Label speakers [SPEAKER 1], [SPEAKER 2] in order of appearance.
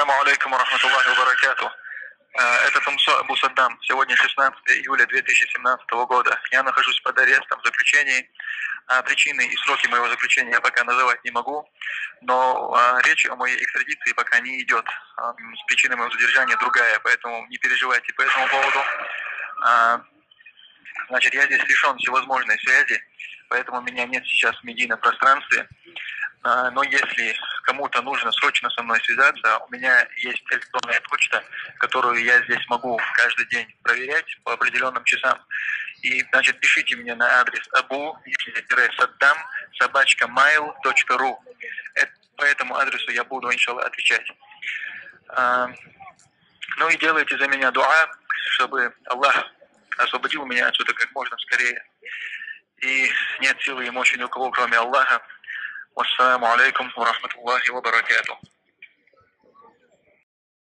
[SPEAKER 1] Ассаламу алейкум рахматуллахи ва баракату. Это Тумсо Абу Саддам. Сегодня 16 июля 2017 года. Я нахожусь под арестом в заключении. Причины и сроки моего заключения я пока называть не могу, но речь о моей экстрадиции пока не идет. Причина моего задержания другая, поэтому не переживайте по этому поводу. Значит, я здесь лишен всевозможной связи, поэтому меня нет сейчас в медийном пространстве. Но если кому-то нужно срочно со мной связаться, у меня есть электронная почта, которую я здесь могу каждый день проверять по определенным часам. И, значит, пишите мне на адрес abu-saddam@mail.ru. По этому адресу я буду, иншаллах, отвечать. Ну и делайте за меня дуа, чтобы Аллах освободил меня отсюда как можно скорее. И нет силы и мощи ни у кого, кроме Аллаха. Вассаламу алейкум ва рахматуллахи ва баракатух.